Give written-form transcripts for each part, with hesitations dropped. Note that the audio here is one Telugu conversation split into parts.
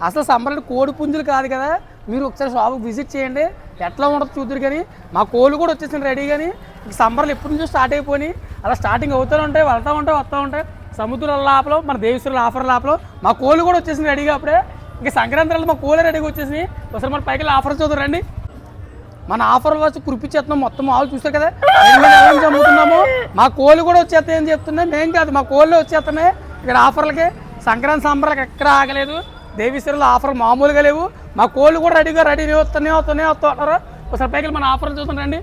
అసలు సంబరాలు కోడి పుంజులు కాదు కదా, మీరు ఒకసారి షాప్కి విజిట్ చేయండి, ఎట్లా ఉండదు చూద్దరు. కానీ మా కోళ్ళు కూడా వచ్చేసింది రెడీ. కానీ సంబరాలు ఎప్పటి నుంచో స్టార్ట్ అయిపోయి అలా స్టార్టింగ్ అవుతూ ఉంటాయి, వెళ్తూ ఉంటాయి, వస్తూ ఉంటాయి. సముద్రాల లోపల మన దేవేశ్వరుల ఆఫర్ లోపల మా కోళ్ళు కూడా వచ్చేసింది రెడీగా. అప్పుడే ఇంకా సంక్రాంతి మా కోళ్ళు రెడీగా వచ్చేసినాయి. ఒకసారి మన పైకి ఆఫర్ చూద్దాం రండి. మన ఆఫర్ వచ్చి కురిపించేస్తున్నాం, మొత్తం ఆవులు చూస్తారు కదా అమ్ముతున్నాము. మా కోళ్ళు కూడా వచ్చేస్తాయి అని చెప్తున్నాయి. మేము కాదు, మా కోళ్ళు వచ్చేస్తున్నాయి ఇక్కడ ఆఫర్లకి. సంక్రాంతి సంబరాలకు ఎక్కడ ఆగలేదు. దేవీశ్వరుల ఆఫర్ మామూలుగా లేవు. మా కోళ్ళు కూడా రెడీ వస్తున్నారు. ఒకసారి పైకి మన ఆఫర్లు చూద్దాం రండి.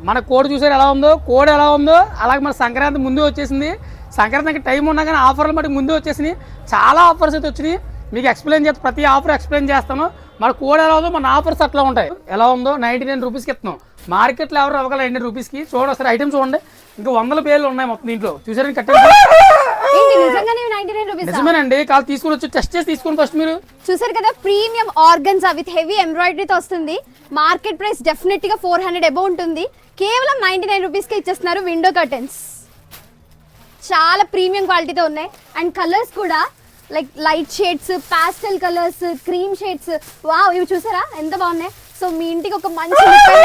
మన కోడి చూసారు ఎలా ఉందో, కోడి ఎలా ఉందో అలాగే మన సంక్రాంతి ముందే వచ్చేసింది. సంక్రాంతికి టైం ఉన్నా కానీ ఆఫర్లు మటుకు ముందే వచ్చేసినాయి. చాలా ఆఫర్స్ అయితే వచ్చినాయి, మీకు ఎక్స్ప్లెయిన్ చేస్తాను, ప్రతి ఆఫర్ ఎక్స్ప్లెయిన్ చేస్తాను. మన కోడ్ ఎలా ఉందో మన ఆఫర్స్ అట్లా ఉంటాయి. ఎలా ఉందో 99 రూపీస్కి ఇస్తున్నాం. మార్కెట్లో ఎవరు అవ్వగల 99 రూపీస్కి. చూడండి ఒకసారి ఐటమ్ చూడండి, ఇంకా 100 పేర్లు ఉన్నాయి మొత్తం దీంట్లో. చూసారని నిజమేనండి. కాదు తీసుకుని వచ్చి టెస్ట్ చేసి తీసుకుని ఫస్ట్ మీరు చూసారు కదా. ప్రీమియం ఆర్గన్జా విత్ హెవీ ఎంబ్రాయిడరీతో వస్తుంది. మార్కెట్ ప్రైస్ డెఫినెట్ గా 400 అబౌవ్ ఉంటుంది. కేవలం 99 రూపీస్కి ఇచ్చేస్తున్నారు. విండో కర్టెన్స్ చాలా ప్రీమియం క్వాలిటీతో ఉన్నాయి. అండ్ కలర్స్ కూడా like light shades, pastel colours, cream shades. Wow, ఇవి చూసారా ఎంత బాగున్నాయి. సో మీ ఇంటికి ఒక మంచి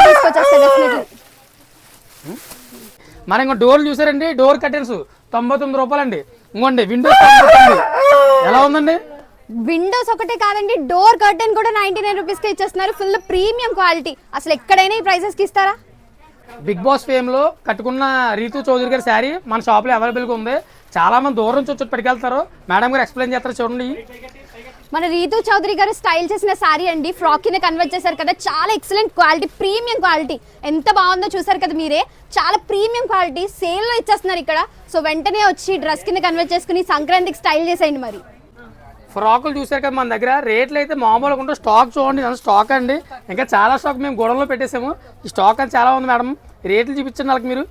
తీసుకొచ్చేస్తారు డెఫినెట్లీ. మన ఇంకో డోర్లు చూసారండి, డోర్ కర్టెన్స్ 99 రూపాయలు అండి. ఇంకోండి విండోస్ ఎలా ఉందండి. విండోస్ ఒకటే కాదండి, డోర్ కర్టెన్ కూడా 99 రూపీస్కి ఇచ్చేస్తున్నారు. Full premium quality. అసలు ఎక్కడైనా ఈ ప్రైసెస్కి ఇస్తారా? బిగ్ బాస్ ఫేమ్లో కట్టుకున్న రీతు చౌదరి గారి శారీ మన షాప్లో అవైలబుల్గా ఉంది. చాలా మంది దూరం నుంచి వచ్చి పట్టుకెళ్తారు. మేడం గారు ఎక్స్ప్లెయిన్ చేస్తారు చూడండి. మన రీతు చౌదరి గారు స్టైల్ చేసిన శారీ అండి. ఫ్రాక్ కింద కన్వర్ట్ చేశారు కదా, చాలా ఎక్సలెంట్ క్వాలిటీ, ప్రీమియం క్వాలిటీ. ఎంత బాగుందో చూసారు కదా మీరే. చాలా ప్రీమియం క్వాలిటీ సేల్లో ఇచ్చేస్తున్నారు ఇక్కడ. సో వెంటనే వచ్చి డ్రెస్ కింద కన్వర్ట్ చేసుకుని సంక్రాంతికి స్టైల్ చేసేయండి. మరి ఫ్రాకులు చూసారు కదా మన దగ్గర. రేట్లు అయితే మామూలుగా ఉంటే స్టాక్ చూడండి, స్టాక్ అండి. ఇంకా చాలా స్టాక్ మేము గొడవలో పెట్టేసాము. ఈ స్టాక్ అని చాలా ఉంది మేడం. రేట్లు చూపించండి వాళ్ళకి మీరు.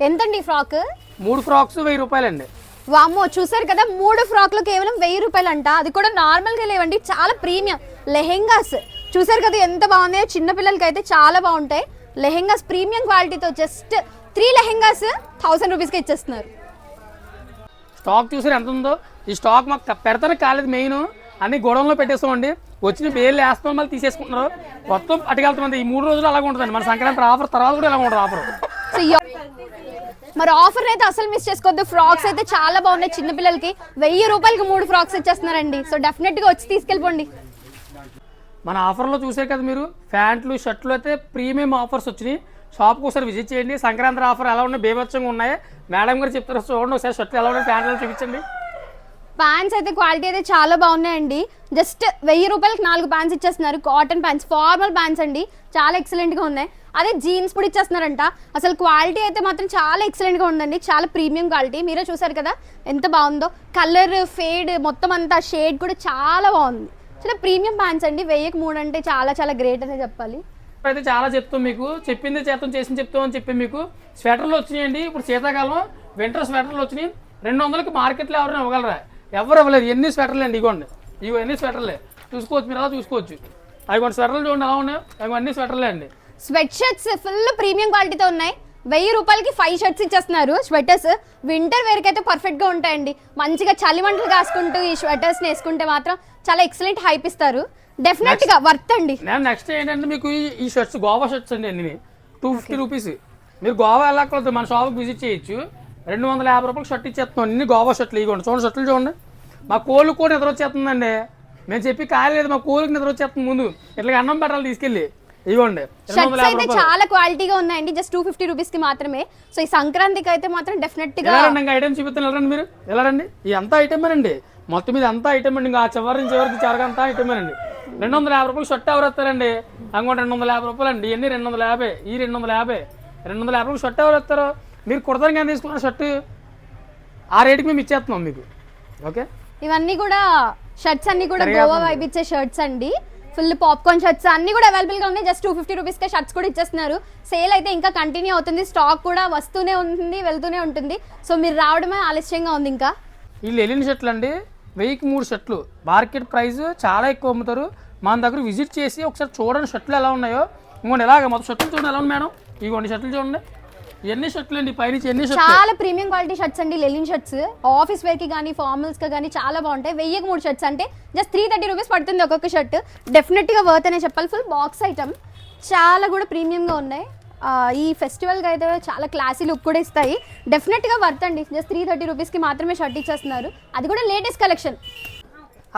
ఎంతండి ఫ్రాక్? 3 ఫ్రాక్స్ 1000 రూపాయలండి. వామ్మో, చూసారు కదా 3 ఫ్రాక్లు కేవలం 1000 రూపాయలు అంట. అది కూడా నార్మల్గా లేవండి, చాలా ప్రీమియం లెహెంగాస్. చూసారు కదా ఎంత బాగున్నాయో. చిన్న పిల్లలకి అయితే చాలా బాగుంటాయి లెహెంగాస్. ప్రీమియం క్వాలిటీతో జస్ట్ 3 లెహెంగాస్ 1000 రూపీస్కి ఇచ్చేస్తున్నారు. స్టాక్ చూసారు ఎంత ఉందో. ఈ స్టాక్ మాకు పెడతానే కాలేదు, మెయిన్ అన్ని గొడవలో పెట్టేస్తామండి. వచ్చిన బేర్లు వేస్తాం, మళ్ళీ తీసేసుకుంటున్నారు. మొత్తం అటుకెళ్తామంది. ఈ 3 రోజులు అలాగ ఉంటుందండి. మన సంక్రాంతి ఆఫర్ తర్వాత కూడా ఇలా ఉంటుంది ఆఫర్. మరి ఆఫర్ అయితే అసలు మిస్ చేసుకోవద్దు. ఫ్రాక్స్ అయితే చాలా బాగున్నాయి. చిన్నపిల్లలకి 1000 రూపాయలకి 3 ఫ్రాక్స్ ఇచ్చేస్తున్నారండి. సో డెఫినెట్ గా వచ్చి తీసుకెళ్ళిపోండి. మన ఆఫర్లో చూసారు కదా మీరు. ప్యాంట్లు, షర్ట్లు అయితే ప్రీమియం ఆఫర్స్ వచ్చినాయి. షాప్కి ఒకసారి విజిట్ చేయండి. సంక్రాంతి ఆఫర్ ఎలా ఉన్నాయి, బేభత్సంగా ఉన్నాయి. మేడం గారు చెప్తారు చూడండి ఒకసారి. షర్ట్లు ఎలా ఉన్నాయి, ప్యాంట్లు చూపించండి. ప్యాంట్స్ అయితే క్వాలిటీ అయితే చాలా బాగున్నాయండి. జస్ట్ 1000 రూపాయలకి 4 ప్యాంట్స్ ఇచ్చేస్తున్నారు. కాటన్ ప్యాంట్స్, ఫార్మల్ ప్యాంట్స్ అండి. చాలా ఎక్సలెంట్గా ఉన్నాయి. అదే జీన్స్ కూడా ఇచ్చేస్తున్నారంట. అసలు క్వాలిటీ అయితే మాత్రం చాలా ఎక్సలెంట్గా ఉందండి. చాలా ప్రీమియం క్వాలిటీ. మీరే చూసారు కదా ఎంత బాగుందో. కలర్ ఫేడ్ మొత్తం అంతా షేడ్ కూడా చాలా బాగుంది. చాలా ప్రీమియం ప్యాంట్స్ అండి. 1000కి 3 అంటే చాలా చాలా గ్రేట్ అనే చెప్పాలి. అయితే చాలా చెప్తాం మీకు, చెప్పింది చేస్తాం, చేసింది చెప్తాం అని చెప్పి మీకు. స్వెటర్లు వచ్చినాయండి. ఇప్పుడు శీతాకాలం వింటర్ స్వెటర్లు వచ్చినాయి. 200కి మార్కెట్లో ఎవరైనా ఇవ్వగలరా? ఎవరు ఇవ్వలేదు. ఎన్ని స్వెటర్లు అండి, ఇగోండి. ఇవి ఎన్ని స్వెటర్లే చూసుకోవచ్చు, మీరు అలా చూసుకోవచ్చు. అవి స్వెటర్లు చూడండి ఎలా ఉన్నాయి. అవి అన్ని స్వెటర్లే అండి. స్వెట్ షర్ట్స్ ఫుల్ ప్రీమియం క్వాలిటీతో ఉన్నాయి. 1000 రూపాయలకి 5 షర్ట్స్ ఇచ్చేస్తున్నారు. స్వెటర్స్ వింటర్ వేర్కి అయితే పర్ఫెక్ట్గా ఉంటాయండి. మంచిగా చలిమంటలు కాసుకుంటూ ఈ స్వెటర్స్ని వేసుకుంటే మాత్రం చాలా ఎక్సలెంట్ హైప్ ఇస్తారు. డెఫినెట్గా వర్త్ అండి. నెక్స్ట్ ఏంటంటే మీకు ఈ షర్ట్స్ గోవా షర్ట్స్ అండి. అన్ని 250 రూపీస్. మీరు గోవా వెళ్ళక్కర్లేదు, మన షాప్కి విజిట్ చేయొచ్చు. 250 రూపాయలు షర్ట్ ఇచ్చేస్తున్నాం. అన్ని గోవా షర్ట్లు ఇవ్వండి. చూడండి షర్ట్లు చూడండి. మా కోళ్ళు కూడా నిద్ర వచ్చేస్తుందండి. మేము చెప్పి కాయలేదు, మా కోళ్ళకి నిద్ర వచ్చేస్తుంది. ముందు ఇట్లా అన్నం పెట్టాలి తీసుకెళ్ళి. ఇవ్వండి. షర్ట్స్ అయితే చాలా క్వాలిటీగా ఉన్నాయండి. జస్ట్ 250 రూపీస్కి మాత్రమే. సో ఈ సంక్రాంతికి అయితే మాత్రం డెఫినెట్గా ఐటమ్ చూపిస్తాను. వెళ్ళండి మీరు, వెళ్ళండి. ఈ అంతా ఐటమేనండి. మొత్తం మీద అంతా ఐటమ్ అండి. ఇంకా చివరి నుంచి చివరికి చివరికంతా ఐటమేనండి. 250 రూపాయలు షర్ట్ ఎవరు వస్తారండి? అంగోటి 250 రూపాయలు అండి. ఇవన్నీ 250, ఈ 250, 250 రూపాయలు షర్ట్ ఎవరు వస్తారు? మీరు కుడతానికి ఎంత తీసుకున్న షర్టు ఆ రేటుకి మేము ఇచ్చేస్తున్నాం మీకు. ఓకే, ఇవన్నీ కూడా షర్ట్స్ అన్ని కూడా గోవా వైబ్ ఇచ్చే షర్ట్స్ అండి. ఫుల్ పాప్కార్న్ షర్ట్స్ అన్ని కూడా అవైలబుల్గా ఉన్నాయి. జస్ట్ 250 రూపీస్కే షర్ట్స్ కూడా ఇచ్చేస్తున్నారు. సేల్ అయితే ఇంకా కంటిన్యూ అవుతుంది. స్టాక్ కూడా వస్తూనే ఉంటుంది, వెళ్తూనే ఉంటుంది. సో మీరు రావడమే ఆలస్యంగా ఉంది. ఇంకా వీళ్ళు వెళ్ళిన షర్ట్లు అండి 1000కి 3 షర్ట్లు. మార్కెట్ ప్రైస్ చాలా ఎక్కువ అమ్ముతారు. మన దగ్గర విజిట్ చేసి ఒకసారి చూడండి షర్ట్లు ఎలా ఉన్నాయో. ఇంకోండి ఎలాగ మొత్తం షర్ట్లు చూడండి ఎలా ఉంది మేడం. ఇగోండి షర్ట్లు చూడండి. ఎన్ని షర్ట్లు అండి పైనుంచి ఎన్ని షర్ట్లు చాలా ప్రీమియం క్వాలిటీ షర్ట్స్ అండి, లెలిన్ షర్ట్స్ ఆఫీస్ వేర్ కి కానీ ఫార్మల్స్ కి కానీ చాలా బాగుంటాయి. 1000కి 3 షర్ట్స్ అంటే జస్ట్ 330 రూపీస్ పడుతుంది ఒక్కొక్క షర్ట్. డెఫినెట్ గా వర్త్ అనే చెప్పాలి. ఫుల్ బాక్స్ ఐటమ్, చాలా కూడా ప్రీమియం గా ఉన్నాయి. ఈ ఫెస్టివల్ కి అయితే చాలా క్లాసీ లుక్ కూడా ఇస్తాయి. డెఫినెట్ గా వర్త్ అండి. జస్ట్ 330 రూపీస్ కి మాత్రమే షర్ట్ ఇచ్చేస్తున్నారు, అది కూడా లేటెస్ట్ కలెక్షన్.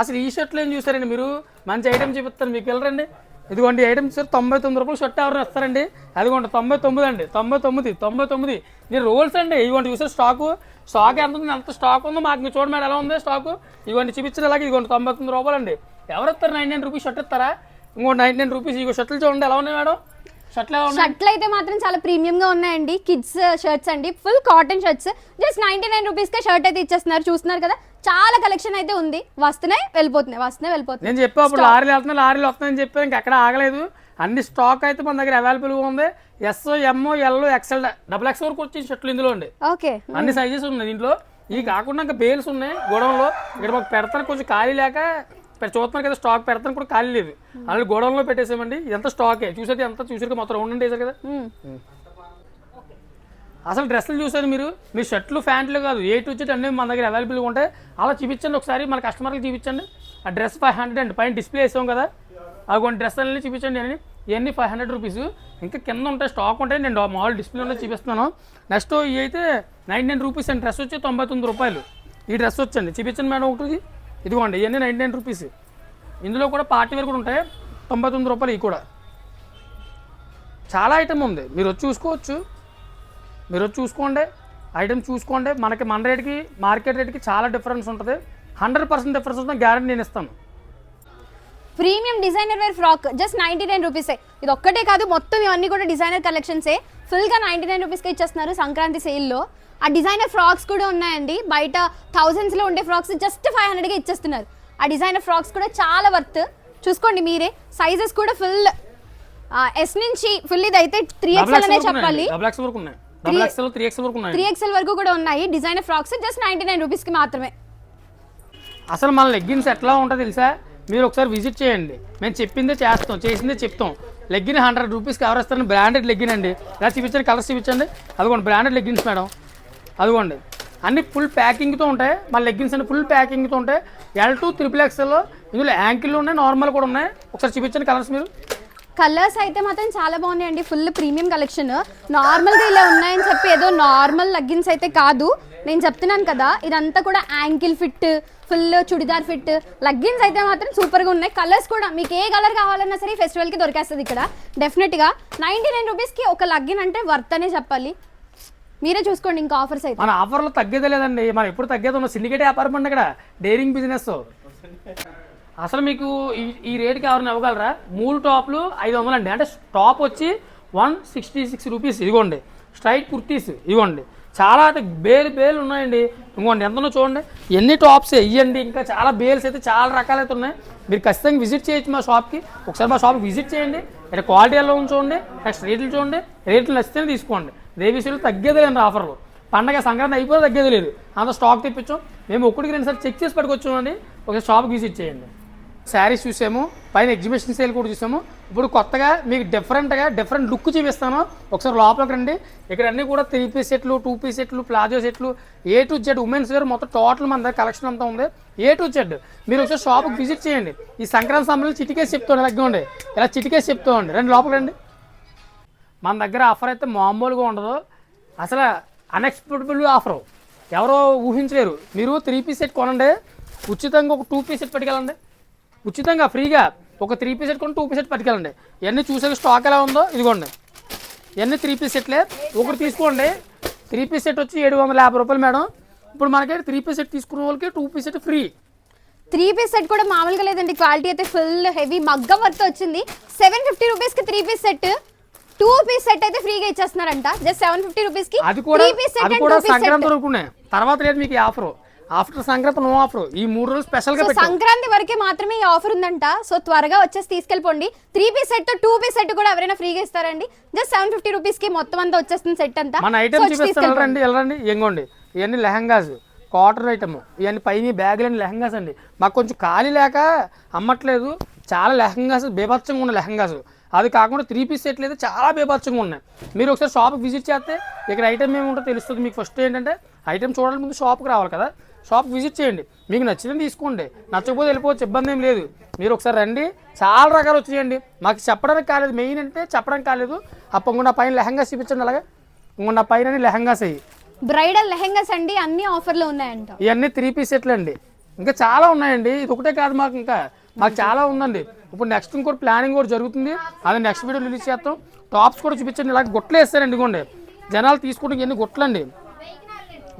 అసలు ఈ షర్ట్లు ఏం చూసారండి మీరు? మంచి ఐటమ్ చూపిస్తాను మీకు, వెళ్ళరండి. ఇదిగోండి ఐటమ్ చూసారు, 99 రూపాయలు షర్ట్ ఎవరు ఇస్తారండి? అదిగోండి 99 అండి, 99. నేను రోల్స్ అండి. ఇదిగోండి చూసారు స్టాక్ ఎంత ఉంది, ఎంత స్టాక్ ఉందో మాకు చూడండి మేడం ఎలా ఉంది స్టాక్. ఇదిగోండి చూపించిన అలాగే ఇదిగోండి 99 రూపాయలు అండి. ఎవరు ఇస్తారు? 99 రూపీస్ షర్ట్ ఇస్తారా? ఇంకోటి 99 రూపీస్. ఇగో షర్ట్లు చూడండి ఎలా ఉన్నాయి మేడం. షర్ట్లు అయితే మాత్రం చాలా ప్రీమియం గా ఉన్నాయండి. కిడ్స్ షర్ట్స్ అండి, full cotton shirts. Just 99 rupees కే షర్ట్ అయితే ఇచ్చేస్తున్నారు. చూస్తున్నారు కదా, చాలా కలెక్షన్ అయితే ఉంది. వస్తున్నాయి వెళ్ళిపోతున్నాయి. నేను చెప్పా అప్పుడు లారీలు వెళ్తున్నాయి, లారీలు వస్తున్నాయని చెప్పి ఇంకెక్కడ ఆగలేదు. అన్ని స్టాక్ అయితే మన దగ్గర అవైలబుల్గా ఉంది. ఎస్, ఎమ్, ఎల్, ఎక్స్ఎల్, XXL వరకు వచ్చే షర్ట్లు ఇందులో అండి. ఓకే, అన్ని సైజెస్ ఉన్నాయి దీంట్లో. ఇవి కాకుండా ఇంకా బేల్స్ ఉన్నాయి గోడౌన్లో. ఇక్కడ మాకు పెడతాను కొంచెం ఖాళీ లేక చూస్తున్నారు కదా, స్టాక్ పెడతాను కూడా ఖాళీ లేదు. అలాగే గోడౌన్లో పెట్టేసామండి. ఇదంతా స్టాకే. చూసేది ఎంత చూసారు మొత్తం రౌండ్ వేసారు కదా. అసలు డ్రెస్సులు చూసారు మీరు షర్ట్లు ప్యాంట్లు కాదు, ఏ టు జెడ్ అన్నీ మన దగ్గర అవైలబుల్గా ఉంటాయి. అలా చూపించండి ఒకసారి, మన కస్టమర్కి చూపించండి. ఆ డ్రెస్ 500 అండి, పైన డిస్ప్లే వేసాం కదా, అవి కొన్ని డ్రెస్ అన్నీ చూపించండి అని. ఇవన్నీ 500 రూపీస్. ఇంకా కింద ఉంటాయి స్టాక్ ఉంటాయి, నేను మామూలు డిస్ప్లేలో చూపిస్తున్నాను. నెక్స్ట్ ఇవి అయితే 99 రూపీస్ అండి. డ్రెస్ వచ్చి 99 రూపాయలు. ఈ డ్రెస్ వచ్చండి చూపించండి మేడం ఒకటి. ఇదిగోండి ఇవన్నీ 99 రూపీస్. ఇందులో కూడా పార్టీ వేర్ కూడా ఉంటాయి, 99 రూపాయలు. ఇవి కూడా చాలా ఐటమ్ ఉంది, మీరు వచ్చి చూసుకోవచ్చు. మీరు వచ్చి చూసుకోండి, ఐటమ్ చూసుకోండి. మనకి మన రేట్కి మార్కెట్ రేట్కి చాలా డిఫరెన్స్ ఉంటుంది. 100% డిఫరెన్స్ ఉంటుంది, గ్యారెంటీ నేను ఇస్తాను. Premium designer wear frock just 99 రూపీసే. ఇది ఒక్కటే కాదు, మొత్తం ఇవన్నీ కూడా డిజైనర్ కలెక్షన్సే. ఫుల్గా 99 రూపీస్కి ఇచ్చేస్తున్నారు సంక్రాంతి సేల్లో. ఆ డిజైనర్ ఫ్రాక్స్ కూడా ఉన్నాయండి. బయట థౌజండ్స్లో ఉండే ఫ్రాక్స్ జస్ట్ 500కి ఇచ్చేస్తున్నారు. ఆ డిజైనర్ ఫ్రాక్స్ కూడా చాలా వర్త్. చూసుకోండి మీరే. సైజెస్ కూడా ఫుల్ ఎస్ నుంచి ఫుల్, ఇది అయితే 3XL అనే చెప్పాలి. 3XL వరకు కూడా ఉన్నాయి డిజైనర్ ఫ్రాక్స్. జస్ట్ 99 రూపీస్కి మాత్రమే. అసలు మన లెగ్గిన్స్ ఎట్లా ఉంటుంది తెలుసా? మీరు ఒకసారి విజిట్ చేయండి. మేము చెప్పిందే చేస్తాం, చేసిందే చెప్తాం. లెగ్గిన్ 100 రూపీస్కి ఎవరు ఇస్తారని బ్రాండెడ్ లెగ్గిన్ అండి. ఇలా చూపించండి, కలర్స్ చూపించండి. అదిగోండి బ్రాండెడ్ లెగ్గిన్స్ మేడం. అదిగోండి అన్ని ఫుల్ ప్యాకింగ్తో ఉంటాయి. మన లెగ్గిన్స్ అన్ని ఫుల్ ప్యాకింగ్తో ఉంటాయి. L2 XXL. ఇందులో యాంకిల్ ఉన్నాయి, నార్మల్ కూడా ఉన్నాయి. ఒకసారి చూపించండి కలర్స్ మీరు. కలర్స్ అయితే మాత్రం చాలా బాగున్నాయండి. Full premium collection. నార్మల్గా ఇలా ఉన్నాయని చెప్పి ఏదో నార్మల్ లెగ్గిన్స్ అయితే కాదు, నేను చెప్తున్నాను కదా. ఇదంతా కూడా ankle fit, full churidar fit leggings అయితే మాత్రం సూపర్గా ఉన్నాయి. కలర్స్ కూడా మీకు ఏ కలర్ కావాలన్నా సరే ఫెస్టివల్కి దొరికేస్తుంది ఇక్కడ డెఫినెట్గా. 99 రూపీస్కి ఒక లెగ్గిన్ అంటే వర్త్ అనే చెప్పాలి. మీరే చూసుకోండి. ఇంకా ఆఫర్స్ అయితే మన ఆఫర్లో తగ్గేదే లేదండి. మనం ఎప్పుడు తగ్గేది ఉన్న సిండికేట్ వ్యాపారం అండి ఇక్కడ, డైరింగ్ బిజినెస్. అసలు మీకు ఈ రేట్కి ఎవరైనా ఇవ్వగలరా? 3 టాప్లు 500 అండి. అంటే టాప్ వచ్చి 166 రూపీస్. ఇదిగోండి స్ట్రైట్ కుర్తీస్. ఇదిగోండి చాలా అయితే బేలు ఉన్నాయండి. ఇంకోండి ఎంతనో చూడండి, ఎన్ని టాప్స్ ఇవ్వండి. ఇంకా చాలా బేల్స్ అయితే చాలా రకాలైతే ఉన్నాయి. మీరు ఖచ్చితంగా విజిట్ చేయొచ్చు మా షాప్కి. ఒకసారి మా షాప్కి విజిట్ చేయండి. ఇక్కడ క్వాలిటీ ఎలా చూడండి, నెక్స్ట్ రేట్లు చూడండి. రేట్లు నచ్చితేనే తీసుకోండి. రేవిసీలు తగ్గేదే లేదండి. ఆఫర్లు పండగ సంక్రాంతి అయిపోతే తగ్గేది లేదు. అంత స్టాక్ తెప్పించాం మేము. ఒకటికి 2 సార్లు చెక్ చేసి పట్టుకొచ్చామండి. ఒకసారి షాప్కి విజిట్ చేయండి. శారీస్ చూసాము, పైన ఎగ్జిబిషన్ సేల్ కూడా చూసాము. ఇప్పుడు కొత్తగా మీకు డిఫరెంట్ లుక్ చూపిస్తాను. ఒకసారి లోపలికి రండి. ఇక్కడ అన్నీ కూడా 3 పీస్ సెట్లు, 2 పీస్ సెట్లు, ప్లాజో సెట్లు, A to Z women's wear మొత్తం టోటల్ మన దగ్గర కలెక్షన్ అంతా ఉంది. ఏ టు జెడ్ మీరు ఒకసారి షాప్కి విజిట్ చేయండి. ఈ సంక్రాంతి సమయంలో చిటికేసి చెప్తాను, ఇలాగండి ఇలా చిటికేసి చెప్తామండి. రండి లోపలికి రండి. మన దగ్గర ఆఫర్ అయితే మామూలుగా ఉండదు. అసలు అన్ఎక్స్పెక్టబుల్ ఆఫర్, ఎవరో ఊహించలేరు. మీరు 3 పీస్ సెట్ కొనండి, ఉచితంగా ఒక 2 పీస్ సెట్ పట్టుకెళ్ళండి. ఉచితంగా ఫ్రీగా ఒక 3 పీస్ సెట్ కొని 2 పీస్ సెట్ పట్టుకెళ్ళండి. ఇవన్నీ చూసే స్టాక్ ఎలా ఉందో ఇదిగోండి. ఇవన్నీ 3 పీస్ సెట్లే. ఒకటి తీసుకోండి. 3 పీస్ సెట్ వచ్చి 750 రూపాయలు మేడం. ఇప్పుడు మనకి 3 పీస్ సెట్ తీసుకునే వాళ్ళకి 2 piece set free. 3 piece set కూడా మామూలుగా లేదండి. క్వాలిటీ అయితే ఫుల్ హెవీ మగ్గం వర్త్ వచ్చింది. 750 రూపీస్కి 3 పీస్ సెట్, 2 పీస్ సెట్ అయితే ఫ్రీగా ఇచ్చేస్తున్నారంట. జస్ట్ 750 రూపీస్కి 3 పీస్ సెట్. అది కూడా సంక్రాంతి వరకు తర్వాత లేదు మీకు ఈ offer. After Sankranti no offer. ఈ 3 రోజులు స్పెషల్ గా సంక్రాంతి వరకే మాత్రమే ఈ ఆఫర్ ఉందంట. సో త్వరగా వచ్చేసి తీసుకెళ్ళిపోండి. 3 పీస్ సెట్ తో 2 పీస్ సెట్ కూడా ఎవరైనా ఫ్రీగా ఇస్తారండి. జస్ట్ 750 రూపీస్ కి మొత్తం అంతా వచ్చేస్తుంది సెట్ అంతా. మన ఐటమ్ చూపిస్తాను, వెళ్ళండి. ఎంగోండి ఇవన్నీ లెహంగాస్, కాటన్ ఐటమ్. ఇవన్నీ పైన బ్యాగులని లెహంగాస్ అండి. మాకు కొంచెం ఖాళీ లేక అమ్మట్లేదు. చాలా లెహంగాస్ బేభత్సంగా ఉన్న లెహంగాస్. అది కాకుండా 3 పీస్ సెట్లు అయితే చాలా బేభత్సంగా ఉన్నాయి. మీరు ఒకసారి షాప్కి విజిట్ చేస్తే ఇక్కడ ఐటమ్ ఏముంటో తెలుస్తుంది మీకు. ఫస్ట్ ఏంటంటే ఐటమ్ చూడాలి ముందు షాప్కి రావాలి కదా, షాప్కి విజిట్ చేయండి, మీకు నచ్చింది తీసుకోండి, నచ్చకపోతే వెళ్ళిపోవచ్చు, ఇబ్బంది ఏం లేదు. మీరు ఒకసారి రండి, చాలా రకాలు వచ్చేయండి. మాకు చెప్పడానికి కాలేదు, మెయిన్ అంటే చెప్పడానికి కాలేదు. అప్పకుండా పైన లెహంగాస్ చూపించండి, అలాగే ఇంకొన్న పైన లెహంగాస్ అయ్యి బ్రైడల్ లెహంగాస్ అండి, అన్ని ఆఫర్లో ఉన్నాయంట. ఇవన్నీ 3 పీస్ సెట్లు అండి, ఇంకా చాలా ఉన్నాయండి. ఇది ఒకటే కాదు, మాకు చాలా ఉందండి. ఇప్పుడు నెక్స్ట్ ఇంకోటి ప్లానింగ్ కూడా జరుగుతుంది, అది నెక్స్ట్ వీడియో రిలీజ్ చేస్తాం. టాప్స్ కూడా చూపించండి, ఇలాగ గుట్టలు వేస్తారండి. ఇదిగోండి జనాలు తీసుకుంటే ఎన్ని గుట్టలండి,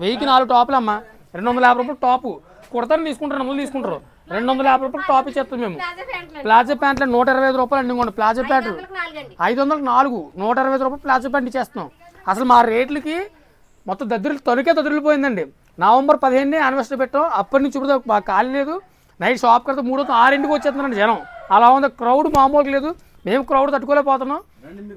1000కి 4 టాపులు అమ్మ, 250 రూపాయలు టాపు కుడతాను తీసుకుంటారు, ముందు తీసుకుంటారు. 250 రూపాయలు టాప్ ఇచ్చేస్తాం మేము. ప్లాజో ప్యాంట్లు 125 రూపాయలు అండి. ఇంకోండి ప్లాజో ప్యాంట్లు 500కి 4, 125 రూపాయలు ప్లాజో ప్యాంట్ ఇచ్చేస్తున్నాం. అసలు మా రేట్లకి మొత్తం దద్దరిల్లిపోయిందండి. నవంబర్ 15 యానివర్సరీ పెట్టాం, అప్పటి నుంచి ఇప్పుడు బాగా ఖాళీ లేదు. నైట్ షాప్ కడితే 3-6 వచ్చేస్తున్నారండి జనం, అలా ఉంది. క్రౌడ్ మామూలుగా లేదు, మేము క్రౌడ్ తట్టుకోలేకపోతున్నాం.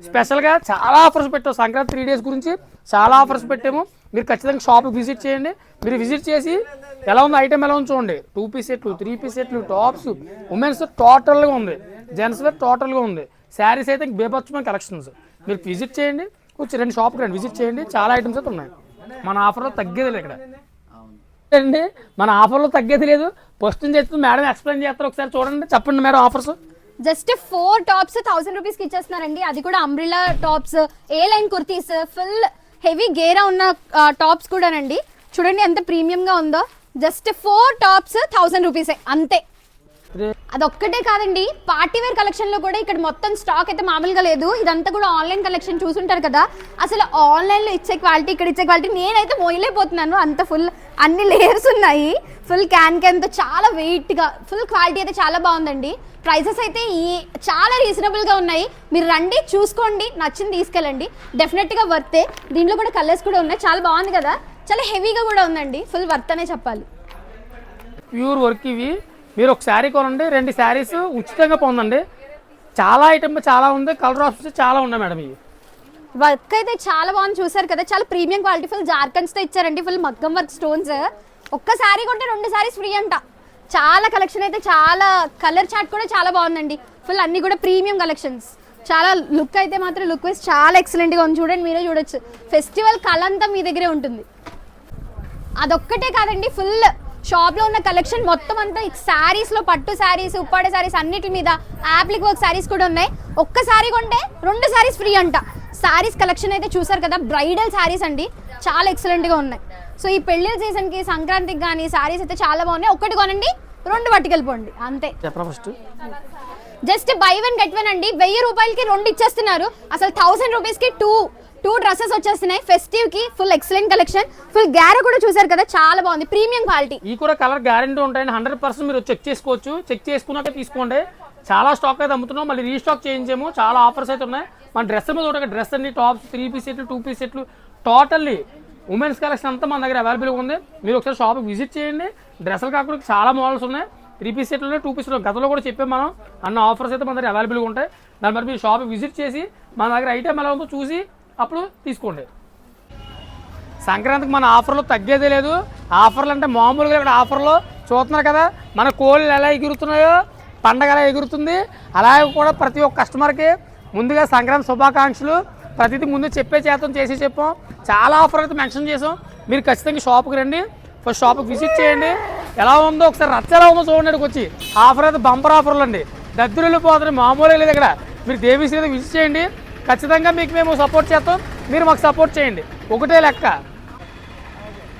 స్పెషల్గా చాలా ఆఫర్స్ పెట్టాం, సంక్రాంతి 3 డేస్ గురించి చాలా ఆఫర్స్ పెట్టాము. మీరు ఖచ్చితంగా షాప్కి విజిట్ చేయండి. మీరు విజిట్ చేసి ఎలా ఉంది ఐటమ్ ఎలా ఉంది చూడండి. 2 పీస్ సెట్లు, 3 పీస్ సెట్లు, టాప్స్, ఉమెన్స్ టోటల్గా ఉంది, జెంట్స్ వేర్ టోటల్గా ఉంది. శారీస్ అయితే బేబచ్చమైన కలెక్షన్స్. మీరు విజిట్ చేయండి, వచ్చి 2 షాప్కి రండి, విజిట్ చేయండి, చాలా ఐటమ్స్ అయితే ఉన్నాయి. మన ఆఫర్లో తగ్గేది లేదు ఇక్కడ అండి, మన ఆఫర్లో తగ్గేది లేదు. ఫస్ట్ నుంచి చెప్తుంది మేడం, ఎక్స్ప్లెయిన్ చేస్తారు, ఒకసారి చూడండి, చెప్పండి మేడం ఆఫర్స్. జస్ట్ 4 టాప్స్ 1000 రూపీస్కి ఇచ్చేస్తున్నారండి. అది కూడా అంబ్రిల్లా టాప్స్, ఏ లైన్ కుర్తీస్, ఫుల్ హెవీ గేరా ఉన్న టాప్స్ కూడానండి. చూడండి ఎంత ప్రీమియంగా ఉందో. జస్ట్ 4 టాప్స్ 1000 రూపీసే అంతే. అదొక్కటే కాదండి, పార్టీ వేర్ కలెక్షన్ లో కూడా ఇక్కడ మొత్తం స్టాక్ అయితే మామూలుగా లేదు. ఇదంతా కూడా ఆన్లైన్ కలెక్షన్ చూసుంటారు కదా, అసలు ఆన్లైన్ లో ఇచ్చే క్వాలిటీ, ఇక్కడ ఇచ్చే క్వాలిటీ నేనైతే మోయలేకపోతున్నాను. అంత ఫుల్ అన్ని లేయర్స్ ఉన్నాయి, ఫుల్ క్యాన్తో చాలా వెయిట్ గా, ఫుల్ క్వాలిటీ అయితే చాలా బాగుందండి. ప్రైసెస్ అయితే చాలా రీజనబుల్ గా ఉన్నాయి. మీరు రండి, చూసుకోండి, నచ్చింది తీసుకెళ్ళండి, డెఫినెట్ గా వర్తే. దీంట్లో కూడా కలర్స్ కూడా ఉన్నాయి, చాలా బాగుంది కదా, చాలా హెవీగా కూడా ఉందండి, ఫుల్ వర్త్ అనే చెప్పాలి. ప్యూర్ వర్క్ ఇవి. మీరు ఒక శారీ కొనండి, 2 శారీస్ ఉచితంగా పొందండి. చాలా ఐటమ్ చాలా ఉంది, కలర్ ఆప్షన్స్ చాలా ఉన్నాయి మేడం. ఇవి వర్క్ అయితే చాలా బాగుంది, చూసారు కదా, చాలా ప్రీమియం క్వాలిటీ, ఫుల్ జార్కన్స్తో ఇచ్చారండి, ఫుల్ మగ్గం వర్క్ స్టోన్స్. ఒక్క శారీ కొంటే 2 శారీస్ ఫ్రీ అంట. చాలా కలెక్షన్ అయితే, చాలా కలర్ చార్ట్ కూడా చాలా బాగుందండి, ఫుల్ అన్ని కూడా ప్రీమియం కలెక్షన్స్. చాలా లుక్ అయితే మాత్రం లుక్ వైజ్ చాలా ఎక్సలెంట్గా ఉంది. చూడండి, మీరే చూడొచ్చు, ఫెస్టివల్ కళ అంతా మీ దగ్గరే ఉంటుంది. అదొక్కటే కాదండి, ఫుల్ షాప్లో ఉన్న కలెక్షన్ మొత్తం అంతా శారీస్లో, పట్టు శారీస్, ఉప్పాడ శారీస్, అన్నిటి మీద యాప్లిక్ వర్క్ శారీస్ కూడా ఉన్నాయి. ఒక్క శారీ కొంటే 2 శారీస్ ఫ్రీ అంట. శారీస్ కలెక్షన్ అయితే చూసారు కదా, బ్రైడల్ శారీస్ అండి, చాలా ఎక్సలెంట్గా ఉన్నాయి. సో ఈ పెళ్లి సీజన్కి, సంక్రాంతికి కానీ శారీస్ అయితే చాలా బాగున్నాయి. ఒక్కటి కొనండి, 2 పట్టుకెళ్ళిపోండి అంతే. ఫస్ట్ జస్ట్ బై 1 get 1 అండి, 1000 రూపాయలకి 2 ఇచ్చేస్తున్నారు. అసలు 1000 రూపీస్కి 2 డ్రెస్సెస్ వచ్చేస్తున్నాయి. ఫెస్టివ్ కి ఫుల్ ఎక్సలెంట్ కలెక్షన్, ఫుల్ గ్యారా కూడా చూసారు కదా, చాలా బాగుంది, ప్రీమియం క్వాలిటీ. ఈ కూడా కలర్ గ్యారెంటీ ఉంటాయండి, 100% మీరు చెక్ చేసుకోవచ్చు. చెక్ చేసుకున్నాక తీసుకోండి. చాలా స్టాక్ అయితే అమ్ముతున్నాం, మళ్ళీ రీస్టాక్ చేయించాము. చాలా ఆఫర్స్ అయితే ఉన్నాయి. మన డ్రెస్ మీద కూడా డ్రెస్ అన్ని, టాప్స్, 3 పీస్ సెట్లు, 2 పీస్ సెట్లు, టోటల్లీ ఉమెన్స్ కలెక్షన్ అంతా మన దగ్గర అవైలబుల్గా ఉంది. మీరు ఒకసారి షాప్కి విజిట్ చేయండి. డ్రెస్సులు కాకుండా చాలా మోడల్స్ ఉన్నాయి, 3 పీస్ సెట్లు, 2 పీస్ సెట్లు. గతంలో కూడా చెప్పాం మనం, అన్న ఆఫర్స్ అయితే మన దగ్గర అవైలబుల్గా ఉంటాయి. దాని మరి మీరు షాప్కి విజిట్ చేసి మన దగ్గర ఐటమ్ ఎలా ఉందో చూసి అప్పుడు తీసుకోండి. సంక్రాంతికి మన ఆఫర్లో తగ్గేదే లేదు. ఆఫర్లు అంటే మామూలుగా ఇక్కడ ఆఫర్లో చూస్తున్నారు కదా, మన కోళ్ళు ఎలా ఎగురుతున్నాయో, పండగ ఎలా ఎగురుతుంది. అలాగే కూడా ప్రతి ఒక్క కస్టమర్కి ముందుగా సంక్రాంతి శుభాకాంక్షలు. ప్రతిదీ ముందు చేసి చెప్పాం. చాలా ఆఫర్ అయితే మెన్షన్ చేసాం. మీరు ఖచ్చితంగా షాప్కి రండి, ఫస్ట్ షాప్కి విజిట్ చేయండి. ఎలా ఉందో ఒకసారి రచ్చ ఎలా ఉందో చూడండి. వచ్చి ఆఫర్ అయితే బంపర్ ఆఫర్లు అండి, దద్దులు పోతున్నాయి, మామూలుగా లేదు ఇక్కడ. మీరు దేవీశ్రీ విజిట్ చేయండి, ఖచ్చితంగా మీకు మేము సపోర్ట్ చేస్తాం, మీరు మాకు సపోర్ట్ చేయండి. ఒకటే లెక్క,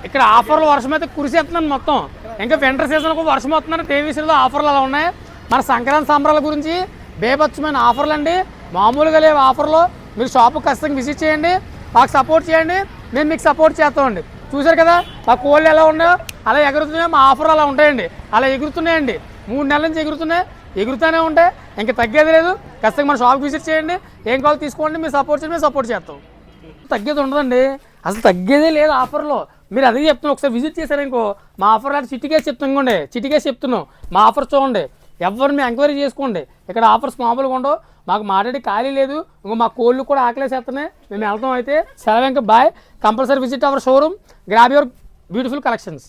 ఇక్కడ ఆఫర్లు వర్షం అయితే కురిసేస్తున్నాను మొత్తం. ఇంకా వింటర్ సీజన్కు వర్షం వస్తుందని దేవీశ్రీలో ఆఫర్లు అలా ఉన్నాయి. మన సంక్రాంతి సంబరాల గురించి బేభత్సమైన ఆఫర్లు అండి, మామూలుగా లేవు ఆఫర్లు. మీరు షాప్కి ఖచ్చితంగా విజిట్ చేయండి, మాకు సపోర్ట్ చేయండి, మేము మీకు సపోర్ట్ చేస్తామండి. చూసారు కదా మా కోళ్ళు ఎలా ఉన్నాయో అలా ఎగురుతున్నాయో, మా ఆఫర్లు అలా ఉంటాయండి, అలా ఎగురుతున్నాయండి. 3 నెలల నుంచి ఎగురుతూనే ఉంటాయి, ఇంకా తగ్గేది లేదు. ఖచ్చితంగా మన షాప్కి విజిట్ చేయండి, ఏం కావాలి తీసుకోండి, మీరు సపోర్ట్ చేయండి, మేము సపోర్ట్ చేస్తాం. తగ్గేది ఉండదండి, అసలు తగ్గేదే లేదు ఆఫర్లో. మీరు అదే చెప్తున్నాం, ఒకసారి విజిట్ చేశారు ఇంకో మా ఆఫర్ అంటే చిటికేసి చెప్తున్నాం. మా ఆఫర్ చూడండి, ఎవరు మేము ఎంక్వైరీ చేసుకోండి. ఇక్కడ ఆఫర్స్ మామూలుగా ఉండవు, మాకు మాట్లాడి ఖాళీ లేదు. ఇంకో మా కోళ్ళు కూడా ఆకలేసేస్తున్నాయి, మేము వెళ్తాం. అయితే సెలవు, ఇంకా bye. Compulsory visit our showroom, grab your beautiful collections.